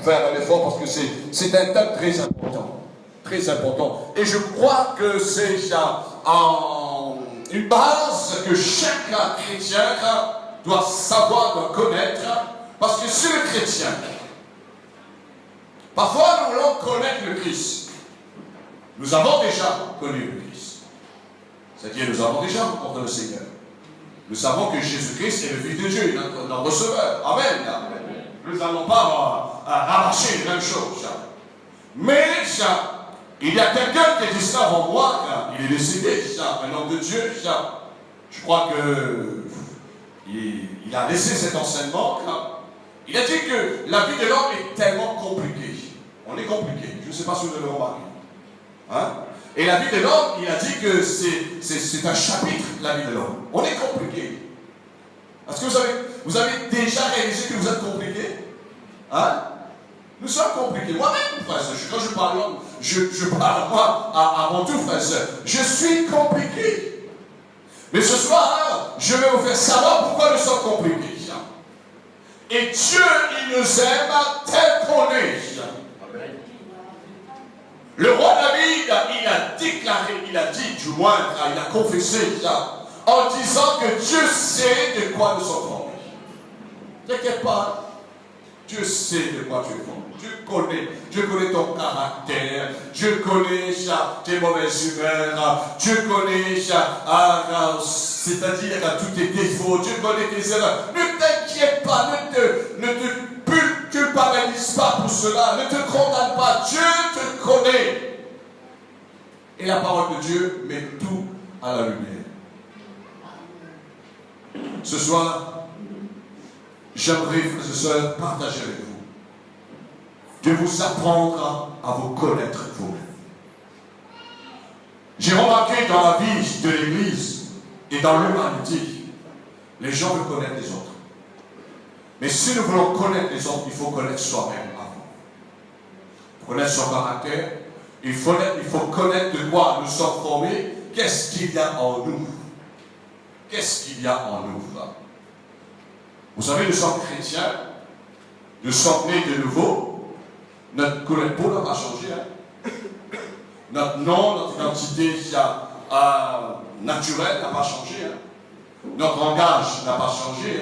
faire un effort parce que c'est un thème très important. Très important. Et je crois que c'est une base que chaque chrétien doit savoir, doit connaître. Parce que si le chrétien, parfois nous voulons connaître le Christ. Nous avons déjà connu le Christ. C'est-à-dire nous avons déjà rencontré le Seigneur. Nous savons que Jésus-Christ est le Fils de Dieu, notre receveur. Amen. Nous n'allons pas rabâcher les mêmes choses. Mais il y a quelqu'un qui est ici avant moi, il est décédé, un homme de Dieu. Je crois qu'il a laissé cet enseignement. Il a dit que la vie de l'homme est tellement compliquée. On est compliqué. Je ne sais pas si vous avez remarqué. Et la vie de l'homme, il a dit que c'est un chapitre, la vie de l'homme. On est compliqué. Est-ce que vous avez déjà réalisé que vous êtes compliqué? Nous sommes compliqués. Moi-même, frère, quand je parle l'homme, je parle moi avant tout, frère. Je suis compliqué. Mais ce soir, je vais vous faire savoir pourquoi nous sommes compliqués. Et Dieu, il nous aime tel qu'on est. Le roi David, il a déclaré, il a dit, du moins, il a confessé en disant que Dieu sait de quoi nous sommes formés. T'inquiète pas, Dieu sait de quoi tu es formé. Dieu connaît ton caractère, Dieu connaît tes mauvaises humeurs, Dieu connaît, c'est-à-dire tous tes défauts, Dieu connaît tes erreurs. Ne t'inquiète pas, ne te culpabilise pas pour cela, ne te condamne pas, Dieu te connaît. Et la parole de Dieu met tout à la lumière. Ce soir, j'aimerais, frères et sœurs, partager avec vous, de vous apprendre à vous connaître vous-même. J'ai remarqué dans la vie de l'Église et dans l'humanité, les gens veulent connaître les autres. Mais si nous voulons connaître les autres, il faut connaître soi-même avant. Connaître son caractère, il faut connaître de quoi nous sommes formés, qu'est-ce qu'il y a en nous. Qu'est-ce qu'il y a en nous là? Vous savez, nous sommes chrétiens, nous sommes nés de nouveau, notre couleur de peau n'a pas changé. Notre nom, notre identité naturelle n'a pas changé. Notre langage n'a pas changé.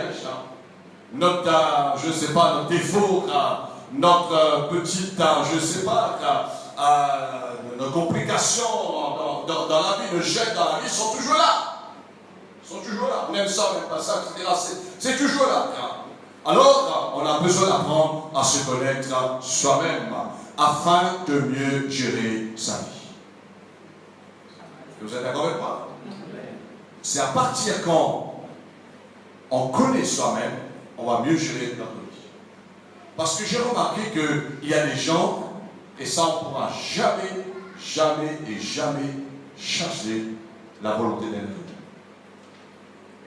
Notre, je ne sais pas, notre défaut, notre petite, je ne sais pas, nos complications dans la vie, nos jets dans la vie sont toujours là. Ils sont toujours là. On aime ça, on n'aime pas ça, etc. C'est toujours là. Alors, on a besoin d'apprendre à se connaître soi-même afin de mieux gérer sa vie. Vous êtes d'accord avec moi? C'est à partir quand on connaît soi-même, on va mieux gérer notre vie. Parce que j'ai remarqué qu'il y a des gens, et ça on ne pourra jamais chasser la volonté d'être.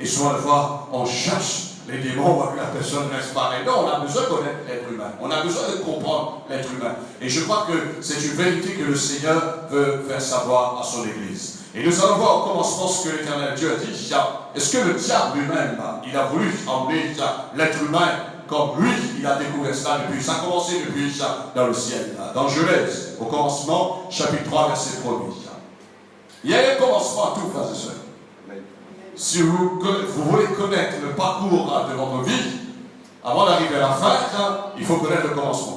Et souvent, des fois, on chasse les démons, on voit que la personne reste pareille. Non, on a besoin de connaître l'être humain. On a besoin de comprendre l'être humain. Et je crois que c'est une vérité que le Seigneur veut faire savoir à son Église. Et nous allons voir au commencement ce que l'Éternel Dieu a dit. Est-ce que le diable lui-même, il a voulu emmener l'être humain comme lui, il a découvert cela depuis, ça a commencé depuis dans le ciel. Dans Genèse, au commencement, chapitre 3, verset 1er. Il y a un commencement à tout, frères et sœurs. Si vous voulez connaître le parcours de votre vie, avant d'arriver à la fin, il faut connaître le commencement.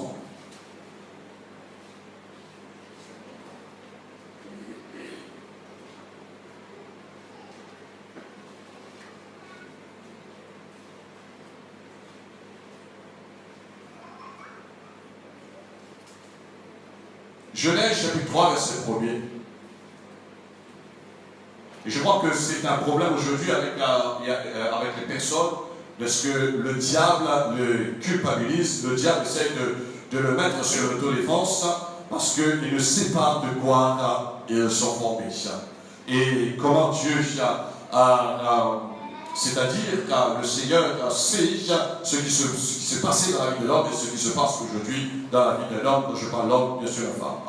Genèse chapitre 3, verset 1er. Et je crois que c'est un problème aujourd'hui avec les personnes, parce que le diable le culpabilise, le diable essaie de le mettre sur l'autodéfense, parce qu'il ne sait pas de quoi ils sont formés. Et comment Dieu, c'est-à-dire que le Seigneur sait ce qui s'est passé dans la vie de l'homme et ce qui se passe aujourd'hui dans la vie de l'homme, quand je parle de l'homme, bien sûr la femme.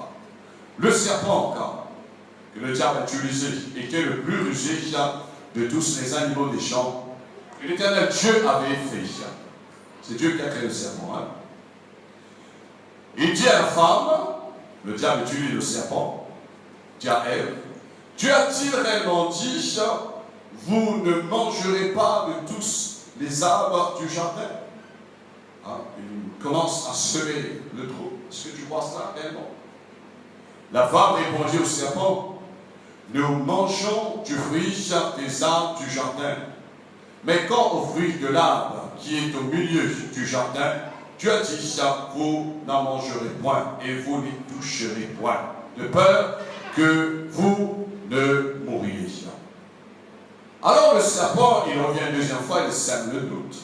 Le serpent, que le diable a utilisé et qui est le plus rusé de tous les animaux des champs, que l'Éternel Dieu avait fait. C'est Dieu qui a créé le serpent. Il dit à la femme, le diable utilise le serpent, dit à Ève, Dieu a-t-il réellement dit, vous ne mangerez pas de tous les arbres du jardin? Hein, il commence à semer le trou. Est-ce que tu vois ça réellement? La femme répondit au serpent, nous mangeons du fruit des arbres du jardin. Mais quant au fruit de l'arbre qui est au milieu du jardin, Dieu a dit, vous n'en mangerez point et vous n'y toucherez point, de peur que vous ne mouriez. Alors le serpent, il revient une deuxième fois, il sème le doute.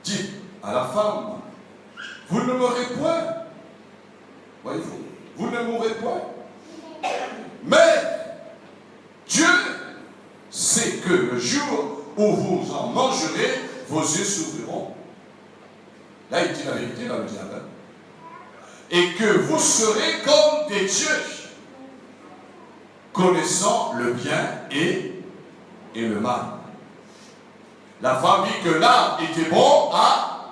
Dit à la femme, vous ne mourrez point. Voyez-vous, vous ne mourrez point. Mais Dieu sait que le jour où vous en mangerez, vos yeux s'ouvriront. Là, il dit la vérité dans le diable. Et que vous serez comme des dieux, connaissant le bien et le mal. La femme dit que l'arbre était bon à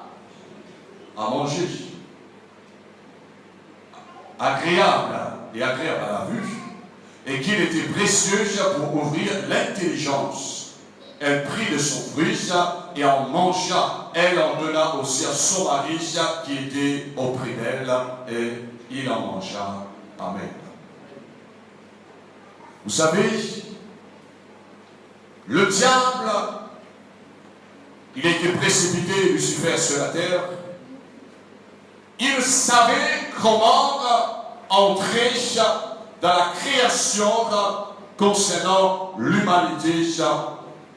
manger. Agréable et agréable à la vue. Et qu'il était précieux pour ouvrir l'intelligence. Elle prit de son fruit et en mangea. Elle en donna aussi à son mari qui était auprès d'elle et il en mangea. Amen. Vous savez, le diable, il a été précipité, Lucifer, sur la terre. Il savait comment entrer dans la création concernant l'humanité,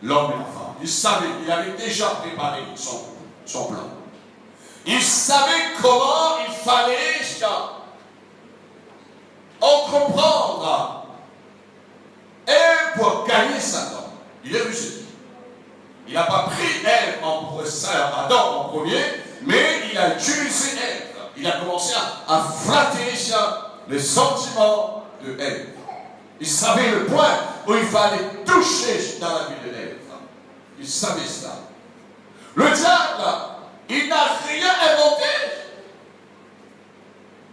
l'homme et la femme. Il savait, il avait déjà préparé son plan. Il savait comment il fallait entreprendre et pour gagner Satan. Il est réussi. Il n'a pas pris Ève Adam en premier, mais il a utilisé Ève. Il a commencé à flatter les sentiments de Ève. Il savait le point où il fallait toucher dans la vie de Ève. Il savait cela. Le diable, il n'a rien inventé.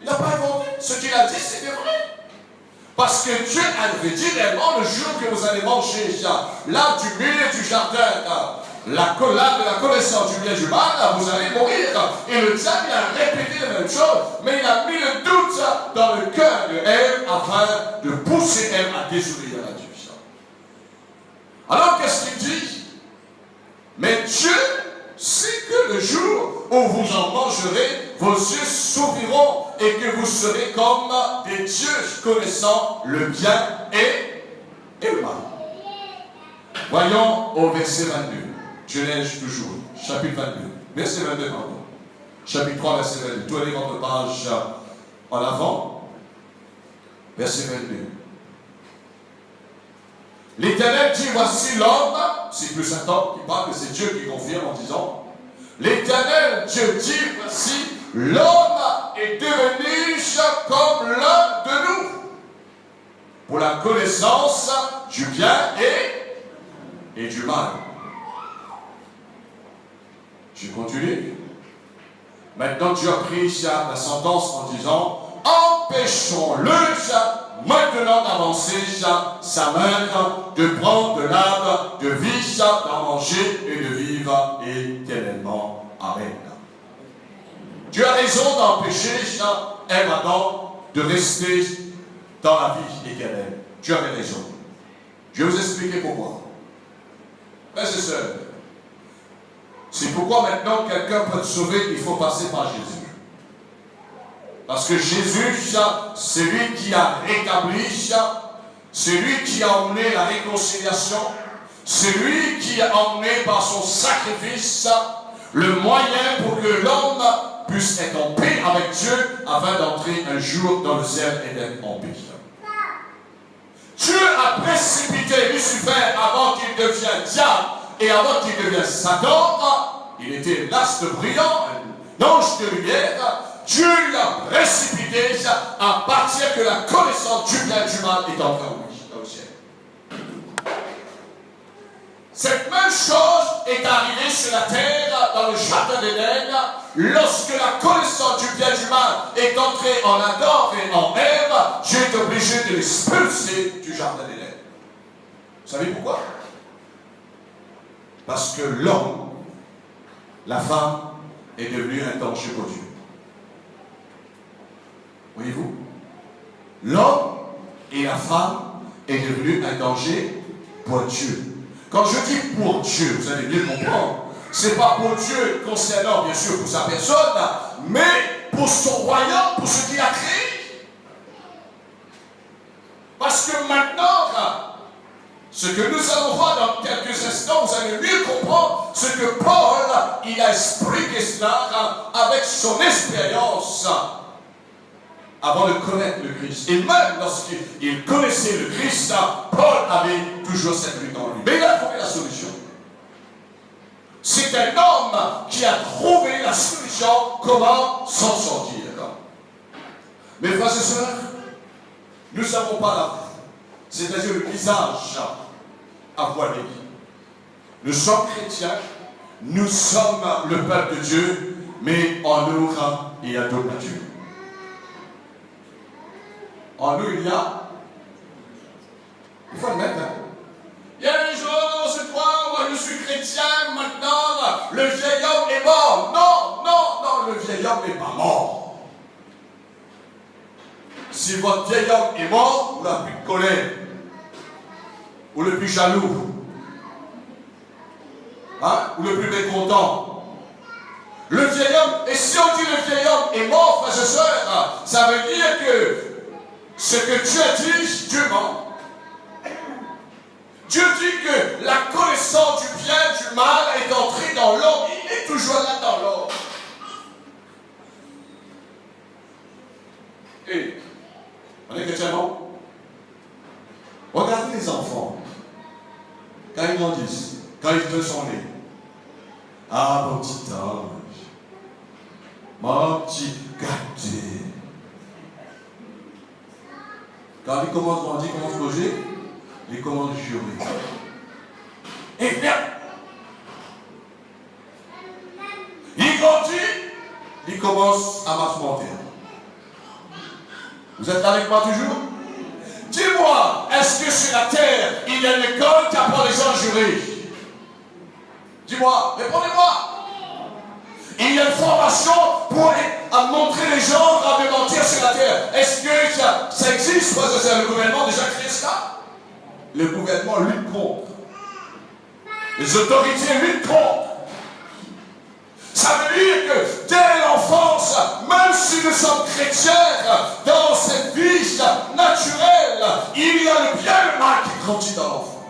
Il n'a pas inventé. Ce qu'il a dit, c'était vrai. Parce que Dieu avait dit réellement le jour que vous allez manger là du milieu du jardin, l'arbre de la connaissance du bien et du mal, vous allez mourir. Et le diable a répété la même chose, mais il a mis le doute dans le cœur de Ève afin de pousser Ève à désobéir à Dieu. Alors qu'est-ce qu'il dit? Mais Dieu sait que le jour où vous en mangerez, vos yeux s'ouvriront et que vous serez comme des dieux connaissant le bien et le mal. Voyons au verset 22. Genèse toujours, chapitre 22. Verset 22, pardon. Chapitre 3, verset 22. Tournez votre page en avant. Verset 22. L'Éternel dit, voici l'homme, c'est plus Satan qui parle, mais c'est Dieu qui confirme en disant, l'Éternel Dieu dit, voici, l'homme est devenu comme l'un de nous, pour la connaissance du bien et du mal. Je continue. Maintenant, Dieu a pris la sentence en disant, empêchons-le maintenant d'avancer sa main, de prendre de l'arbre, de vivre, d'en manger et de vivre éternellement. Amen. Dieu a raison d'empêcher Ève Adam de rester dans la vie éternelle. Dieu avait raison. Je vais vous expliquer pourquoi. Frères et sœurs, c'est pourquoi maintenant quelqu'un peut te sauver, il faut passer par Jésus. Parce que Jésus, c'est lui qui a rétabli, c'est lui qui a emmené la réconciliation, c'est lui qui a emmené par son sacrifice le moyen pour que l'homme puisse être en paix avec Dieu afin d'entrer un jour dans le ciel et d'être en paix. Dieu a précipité Lucifer avant qu'il devienne diable et avant qu'il devienne Satan. Il était l'astre brillant, un ange de lumière. Dieu lui a précipité à partir que la connaissance du bien et du mal est entrée en lui, dans le ciel. Cette même chose est arrivée sur la terre, dans le jardin d'Éden, lorsque la connaissance du bien et du mal et en Adam et en Ève, j'ai été obligé de les expulser du jardin d'Éden. Vous savez pourquoi? Parce que l'homme, la femme, est devenu un danger pour Dieu. Voyez-vous? L'homme et la femme est devenu un danger pour Dieu. Quand je dis pour Dieu, vous allez bien comprendre, ce n'est pas pour Dieu concernant, bien sûr, pour sa personne, mais pour son royaume, pour ce qu'il a créé. Parce que maintenant, ce que nous allons voir dans quelques instants, vous allez mieux comprendre ce que Paul, il a expliqué cela avec son expérience avant de connaître le Christ. Et même lorsqu'il connaissait le Christ, Paul avait toujours cette lutte en lui. Mais il a trouvé la solution. C'est un homme qui a trouvé la solution comment s'en sortir. Mes frères et sœurs, nous n'avons pas la vie, c'est-à-dire le visage à voiler. Nous sommes chrétiens, nous sommes le peuple de Dieu, mais en nous, il y a d'autres natures. En nous, il faut le mettre. Il y a des gens, on se croit, moi je suis chrétien, maintenant, le vieil homme est mort. Non, non, non, le vieil homme n'est pas mort. Si votre vieil homme est mort, vous l'avez plus de colère, ou le plus jaloux, ou le plus mécontent. Le vieil homme, et si on dit le vieil homme est mort, frères et sœurs, ça veut dire que ce que Dieu a dit, Dieu ment. Dieu dit que la connaissance du bien, du mal est entrée dans l'homme. Il est toujours là dans l'homme. Et, on est chrétien, non? Regardez les enfants. Quand ils grandissent, quand ils sont nés. Ah, mon petit ange. Mon petit gâté. Quand ils commencent à grandir, ils commencent à loger, ils commencent à jurer. Et bien, ils grandissent, ils commencent à m'affronter. Vous êtes avec moi toujours? Dis-moi, est-ce que sur la terre, il y a une école qui apprend les gens à jurer? Dis-moi, répondez-moi. Il y a une formation pour montrer les gens à mentir sur la terre. Est-ce que ça existe? Parce que c'est le gouvernement déjà créé cela. Le gouvernement lutte contre. Les autorités luttent contre. Ça veut dire que dès l'enfance, même si nous sommes chrétiens, dans cette vie naturelle, il y a le bien et le mal qui grandit dans l'enfant.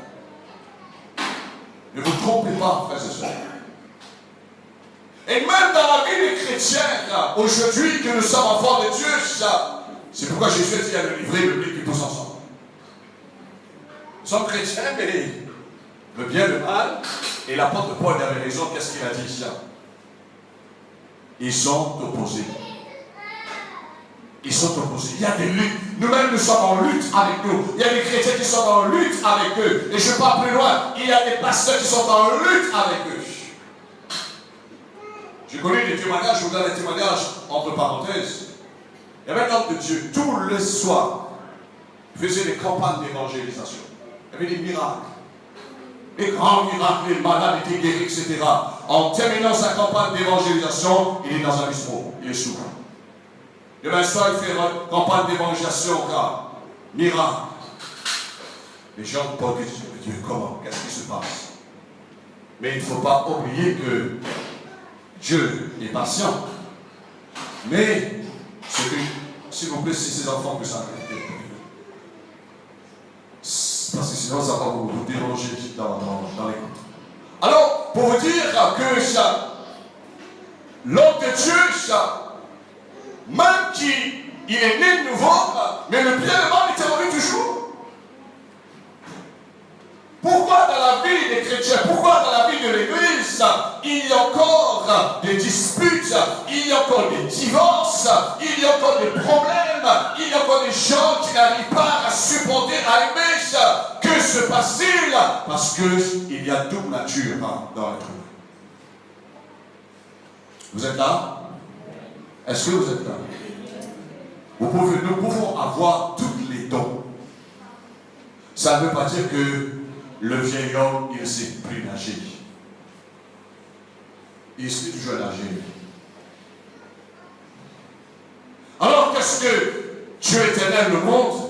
Ne vous trompez pas, frères et sœurs. Et même dans la vie des chrétiens, aujourd'hui que nous sommes enfants de Dieu, c'est pourquoi Jésus a dit à le livrer le public qui pousse ensemble. Nous sommes chrétiens, mais le bien, le mal, et l'apôtre Paul avait raison, qu'est-ce qu'il a dit ça? Ils sont opposés. Ils sont opposés. Il y a des luttes. Nous-mêmes, nous sommes en lutte avec nous. Il y a des chrétiens qui sont en lutte avec eux. Et je pars plus loin. Il y a des pasteurs qui sont en lutte avec eux. Je connais des témoignages, je vous donne des témoignages entre parenthèses. Il y avait un homme de Dieu, tous les soirs, il faisait des campagnes d'évangélisation. Il y avait des miracles. Des grands miracles, les malades étaient guéris, etc. En terminant sa campagne d'évangélisation, il est dans un bistrot, il est sourd. Il y avait un soir, il fait une campagne d'évangélisation, miracle. Les gens posent Dieu, comment? Qu'est-ce qui se passe? Mais il ne faut pas oublier que Dieu est patient. Mais, s'il vous plaît, si ces enfants que ça arrive. Parce que sinon, ça va vous déranger dans l'écoute. Alors, pour vous dire que l'homme de Dieu, même qu'il est né de nouveau, mais le bien et le mal était en lui toujours. Pourquoi dans la vie des chrétiens, pourquoi dans la vie de l'Église, il y a encore des disputes, il y a encore des divorces, il y a encore des problèmes, il y a encore des gens qui n'arrivent pas à supporter, à aimer? Que se passe-t-il? Parce qu'il y a double nature dans l'être humain. Vous êtes là? Est-ce que vous êtes là? Nous pouvons avoir tous les dons. Ça ne veut pas dire que le vieil homme, il ne sait plus nager. Il sait toujours nager. Alors qu'est-ce que Dieu éternel le monde?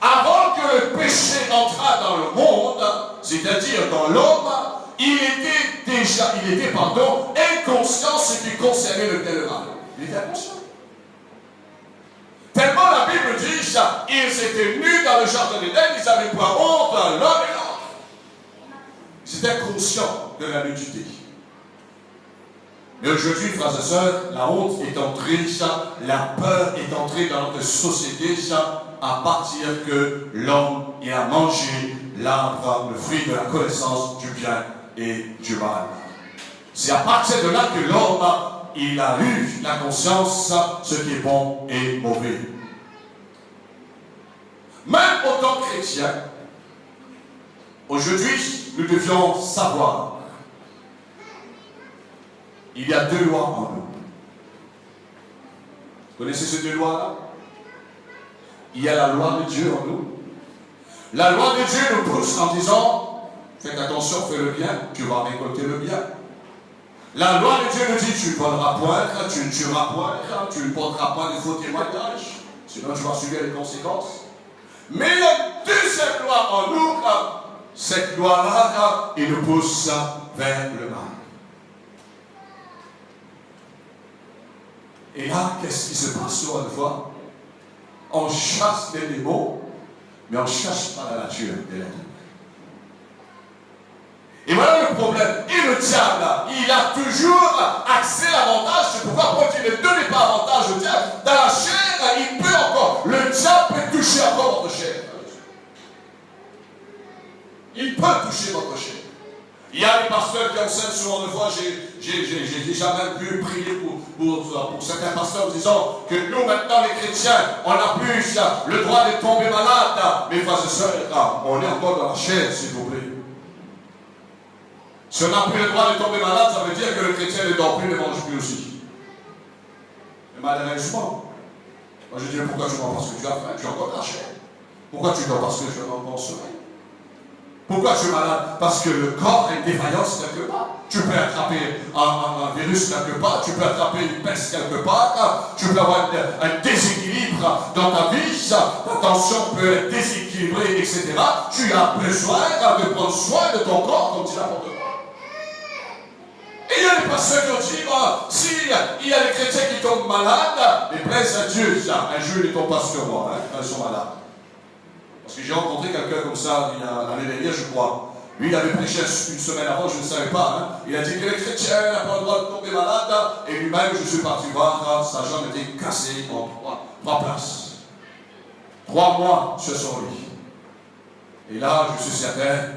Avant que le péché entrât dans le monde, c'est-à-dire dans l'homme, il était inconscient ce qui concernait le bien et le mal. Il était inconscient. Tellement la Bible dit, ils étaient nus dans le jardin d'Éden, ils n'avaient pas honte l'un et l'autre. Ils étaient conscients de la nudité. Mais aujourd'hui, frères et sœurs, la honte est entrée, la peur est entrée dans notre société, à partir que l'homme a mangé l'arbre, le fruit de la connaissance du bien et du mal. C'est à partir de là que l'homme, il a eu la conscience, ce qui est bon et mauvais. Même en tant que chrétien, aujourd'hui, nous devions savoir, il y a deux lois en nous. Vous connaissez ces deux lois-là? Il y a la loi de Dieu en nous. La loi de Dieu nous pousse en disant, faites attention, fais le bien, tu vas récolter le bien. La loi de Dieu nous dit, tu ne voleras point, tu ne tueras point, tu ne porteras point de faux témoignages, sinon tu vas subir les conséquences. Mais la deuxième loi en nous, cette loi-là, il nous pousse vers le mal. Et là, qu'est-ce qui se passe souvent une fois? On chasse les démons, mais on ne chasse pas la nature de l'être. Et voilà le problème. Et le diable, il a toujours accès à l'avantage de pouvoir produire. Ne donnez pas avantage au diable. Dans la chair, il peut encore. Le diable peut toucher encore votre chair. Il peut toucher votre chair. Il y a des pasteurs qui enseignent souvent de fois, j'ai déjà même pu prier pour certains pasteurs en disant que nous maintenant les chrétiens, on n'a plus le droit de tomber malade. Mais frères et sœurs, on est encore dans la chair, s'il vous plaît. Si on n'a plus le droit de tomber malade, ça veut dire que le chrétien ne dort plus, ne mange plus aussi. Mais malheureusement, moi je dis, pourquoi tu dors? Parce que tu as faim, tu as encore de la chair. Pourquoi tu dors? Parce que tu as encore sommeil. Pourquoi tu es malade? Parce que le corps a une défaillance quelque part. Tu peux attraper un virus quelque part, tu peux attraper une peste quelque part, tu peux avoir un déséquilibre dans ta vie, ta tension peut être déséquilibrée, etc. Tu as besoin de prendre soin de ton corps, comme dit n'importe quoi. Et il y a des pasteurs qui ont dit, s'il y a des chrétiens qui tombent malades, mais plaise à Dieu, un jour ils ne tombent pas sur moi, quand ils sont malades. Parce que j'ai rencontré quelqu'un comme ça l'année dernière, je crois. Lui, il avait prêché une semaine avant, je ne savais pas. Il a dit que les chrétiens n'ont pas le droit de tomber malade. Et lui-même, je suis parti voir, sa jambe était cassée en trois places. 3 mois sur son lit. Et là, je suis certain,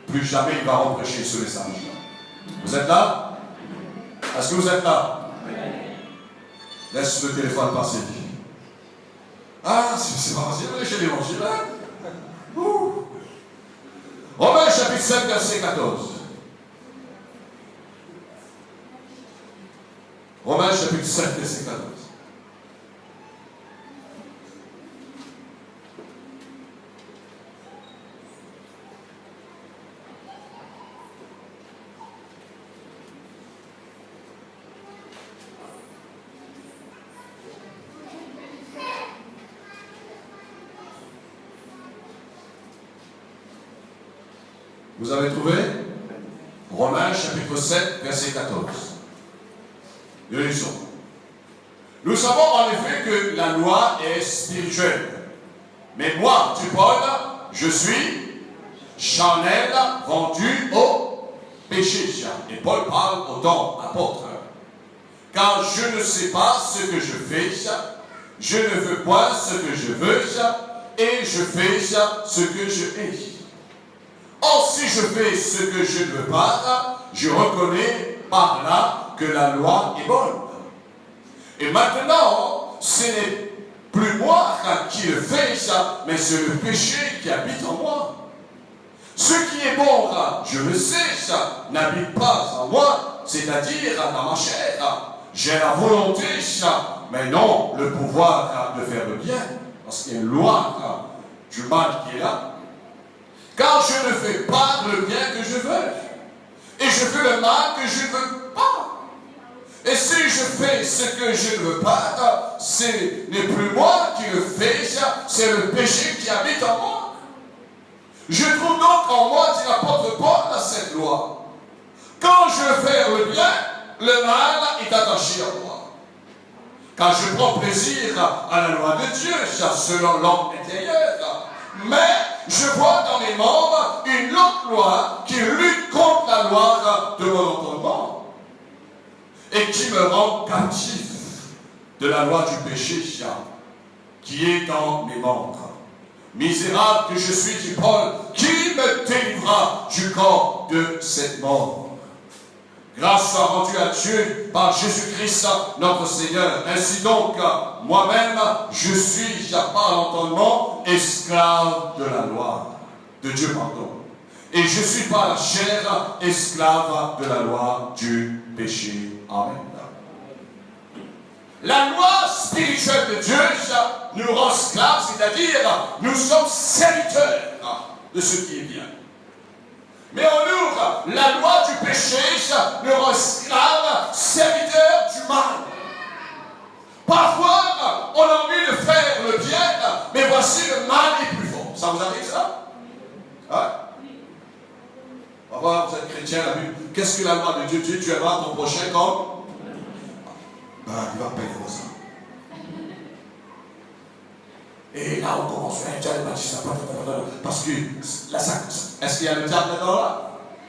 plus jamais il va reprêcher ce message. Vous êtes là? Est-ce que vous êtes là? Laisse le téléphone passer. Ah, c'est pas vrai, j'ai l'évangile. Romains chapitre 7, verset 14. Romains chapitre 7, verset 14. Vous avez trouvé? Romains chapitre 7, verset 14. Nous lisons. Nous savons en effet que la loi est spirituelle. Mais moi, dit Paul, je suis charnel, vendu au péché. Et Paul parle autant apôtre. Car je ne sais pas ce que je fais, je ne veux point ce que je veux, et je fais ce que je hais. Or, si je fais ce que je ne veux pas, je reconnais par là que la loi est bonne. Et maintenant, ce n'est plus moi qui le fais, mais c'est le péché qui habite en moi. Ce qui est bon, je le sais, n'habite pas en moi, c'est-à-dire dans ma chair. j'ai la volonté, mais non le pouvoir de faire le bien. Parce qu'il y a une loi du mal qui est là. Quand je ne fais pas le bien que je veux, et je fais le mal que je ne veux pas. Et si je fais ce que je ne veux pas, ce n'est plus moi qui le fais, c'est le péché qui habite en moi. Je trouve donc en moi, dit l'apôtre Paul, cette loi. Quand je veux faire le bien, le mal est attaché à moi. Quand je prends plaisir à la loi de Dieu, selon l'homme intérieur, mais je vois dans mes membres une autre loi qui lutte contre la loi de mon entendement et qui me rend captif de la loi du péché qui est dans mes membres. Misérable que je suis, dit Paul, qui me délivrera du corps de cette mort? Grâce soit rendue à Dieu par Jésus-Christ, notre Seigneur. Ainsi donc, moi-même, je suis, par l'entendement, esclave de la loi. De Dieu, pardon. Et je suis par la chair, esclave de la loi du péché. Amen. La loi spirituelle de Dieu nous rend esclaves, c'est-à-dire, nous sommes serviteurs de ce qui est bien. Mais en nous, la loi du péché nous rend esclaves, serviteurs du mal. Parfois, on a envie de faire le bien, mais voici le mal est plus fort. Ça vous arrive ça? Hein? Parfois, vous êtes chrétien, la Bible. Qu'est-ce que la loi de Dieu dit? Tu aimeras ton prochain comme? Ben, il va payer pour ça. Et là, on commence à dire, parce que est-ce qu'il y a le diable dedans là?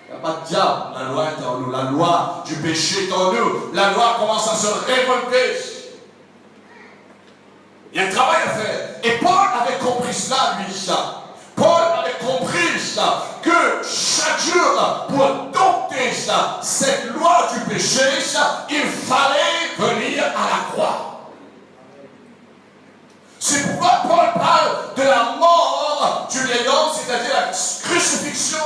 Il n'y a pas de diable. La loi est en nous. La loi du péché est en nous. La loi commence à se révolter. Il y a un travail à faire. Et Paul avait compris cela, lui. Paul avait compris que chaque jour, pour dompter cette loi du péché, il fallait venir à la croix. C'est pourquoi Paul parle de la mort du vieil homme, c'est-à-dire la crucifixion.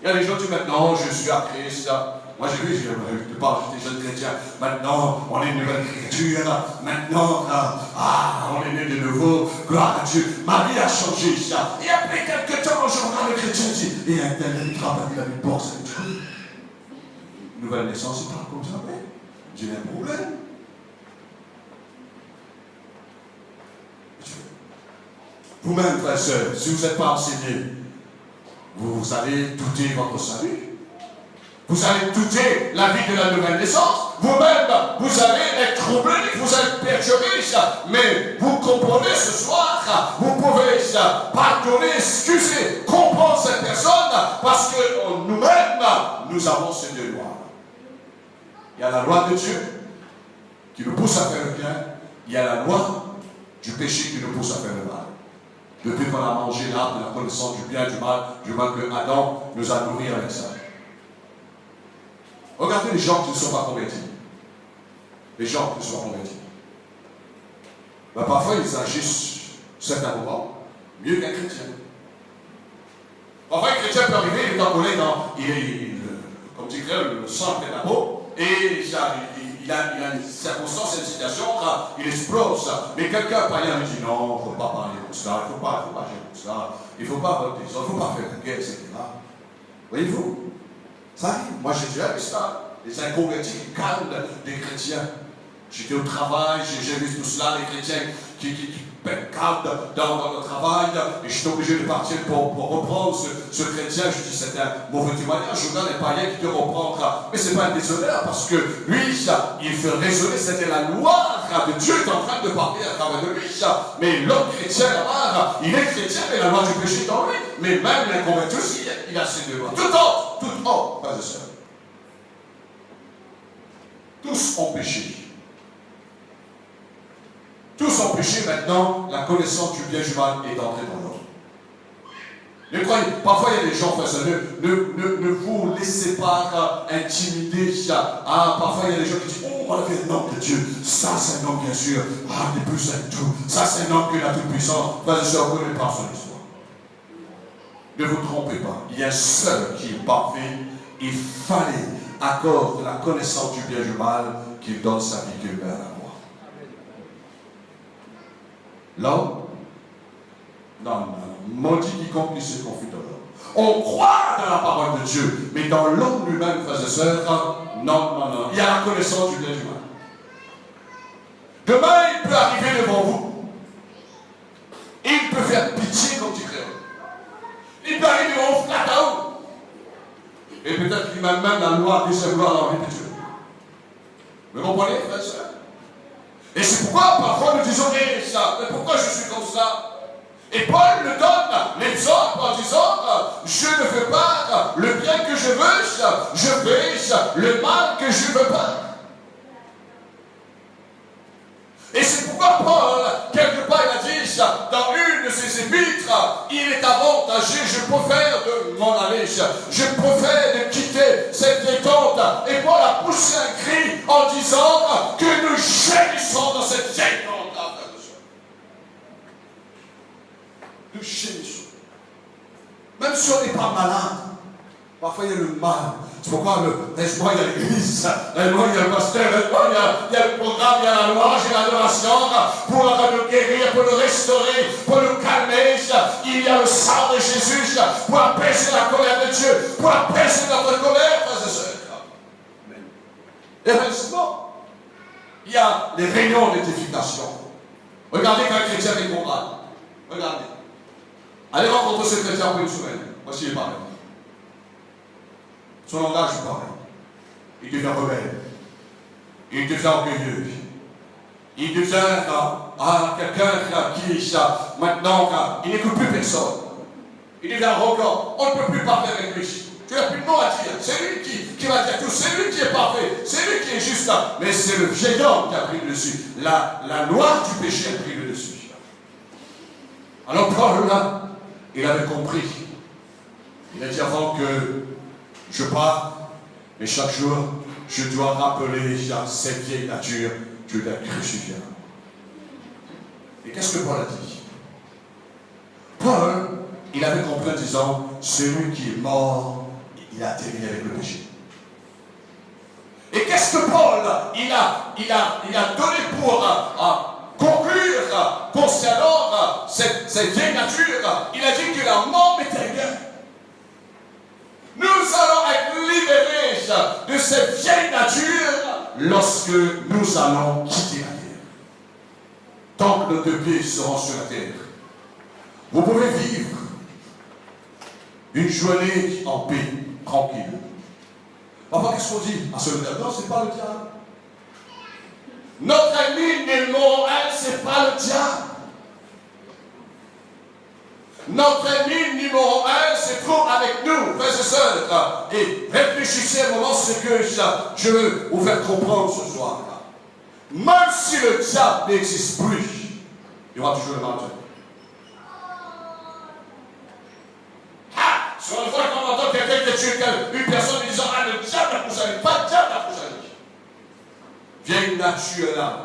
Il y a des gens qui disent maintenant, je suis à Christ. Moi j'ai vu, je parle, j'étais jeune chrétien. Maintenant, on est une nouvelle créature. Maintenant, on est né de nouveau. Gloire à Dieu. Ma vie a changé. Et après quelques temps, je regarde le chrétien dit, et un tel qui travaille, il a une porte. Nouvelle naissance, c'est pas comme ça. J'ai un problème. Vous-même, frères et sœurs, si vous n'êtes pas enseigné, vous allez douter votre salut. Vous allez douter la vie de la nouvelle naissance. Vous-même, vous allez être troublé, vous allez perturbé. Mais vous comprenez ce soir, vous pouvez pardonner, excuser, comprendre cette personne, parce que nous-mêmes, nous avons ces deux lois. Il y a la loi de Dieu qui nous pousse à faire le bien. Il y a la loi du péché qui nous pousse à faire le mal. Depuis qu'on a mangé l'arbre de la connaissance du bien et du mal que Adam nous a nourris avec ça. Regardez les gens qui ne sont pas convertis. Les gens qui ne sont pas convertis. Ben, parfois, ils agissent, certains moments, mieux qu'un chrétien. Parfois, un chrétien peut arriver, il est envolé comme dit le sang de la peau, et il a une circonstance, une situation, il explose. Mais quelqu'un païen lui dit non, il ne faut pas parler comme ça, il ne faut pas agir comme ça, il ne faut pas voter ça, il ne faut pas faire de guerre, etc. Voyez-vous? Ça arrive. Moi, j'ai déjà vu ça. Les inconvertis qui calment des chrétiens. J'étais au travail, j'ai vu tout cela, les chrétiens qui calment dans le travail, et j'étais obligé de partir pour reprendre ce chrétien. Je dis, c'est un mauvais témoignage. Je regarde les païens qui te reprendre. Mais ce n'est pas un déshonneur, parce que lui, il fait raisonner, c'était la loi de Dieu qui est en train de parler à travers de lui. Mais l'autre chrétien là-bas, il est chrétien, mais la loi du péché est en lui. Mais même l'inconverti aussi, il a ses deux lois. Tout autre, pas de ça. Tous ont péché. Tous ont péché, maintenant, la connaissance du bien et du mal est entrée dans l'homme. Ne croyez, parfois il y a des gens, ne vous laissez pas intimider. Parfois il y a des gens qui disent, oh, on a fait un homme de Dieu. Ça c'est un homme bien sûr. Il est plus saint que tout. Ça c'est un homme qui est la toute puissance. Frères et sœurs, vous ne connaissez pas son histoire. Ne vous trompez pas. Il y a un seul qui est parfait. Il fallait accorde la connaissance du bien et du mal, qu'il donne sa vie qu'il perd à moi. L'homme, non, maudit quiconque qui se confie dans l'homme. On croit dans la parole de Dieu, mais dans l'homme lui-même, frères et sœurs, non. Il y a la connaissance du bien et du mal. Demain, il peut arriver devant vous. Et il peut faire pitié comme tu crées. Il peut arriver devant vous, flat out. Et peut-être qu'il m'a même la loi de se vouloir dans la vie de Dieu. Vous comprenez, frères et sœurs? Et c'est pourquoi parfois nous disons, ça, mais pourquoi je suis comme ça? Et Paul nous donne l'exemple en disant, je ne fais pas le bien que je veux, je fais le mal que je ne veux pas. Et c'est pourquoi Paul, quelque part, il a dit, dans une de ses épîtres, il est avantagé, je préfère de m'en aller, je préfère de quitter cette détente. Et Paul a poussé un cri en disant que nous gémissons dans cette détente. Nous gémissons. Même si on n'est pas malade, parfois il y a le mal. C'est pourquoi il y a l'église, il y a le pasteur, il y a le programme, il y a la louange et l'adoration pour nous guérir, pour nous restaurer, pour nous calmer. Il y a le sang de Jésus pour apaiser la colère de Dieu, pour apaiser notre colère, frères et sœurs. Et heureusement, il y a les réunions d'édification. Regardez quand un chrétien est combattu. Regardez. Allez rencontrer ce chrétien pour une semaine. Voici il est pareil. Son langage est pareil. Il devient rebelle. Il devient orgueilleux. Il devient quelqu'un qui, maintenant, il n'écoute plus personne. Il devient arrogant. On ne peut plus parler avec lui. Tu n'as plus de mot à dire. C'est lui qui va dire tout. C'est lui qui est parfait. C'est lui qui est juste. Mais c'est le vieil homme qui a pris le dessus. La loi du péché a pris le dessus. Alors Paul, là, il avait compris. Il a dit avant que je pars, mais chaque jour, je dois rappeler cette vieille nature, Dieu l'a crucifié. Et qu'est-ce que Paul a dit? Paul, il avait compris en disant, celui qui est mort, il a terminé avec le péché. Et qu'est-ce que Paul, il a donné pour conclure concernant cette vieille nature? Il a dit que la mort éternelle. Nous allons être libérés de cette vieille nature lorsque nous allons quitter la terre. Tant que nos deux pieds seront sur la terre, vous pouvez vivre une journée en paix, tranquille. Parfois, qu'est-ce qu'on dit? Ah, non, c'est pas le diable. Notre ami numéro 1, c'est pas le diable. Notre ennemi numéro 1 se trouve avec nous, frères et sœurs. Et réfléchissez un moment ce que je veux vous faire comprendre ce soir. Même si le diable n'existe plus, il y aura toujours le mal. Sur une fois qu'on entend quelqu'un qui tue une personne disant, ah, le diable a poussé, pas le diable a poussé. Vieille nature là.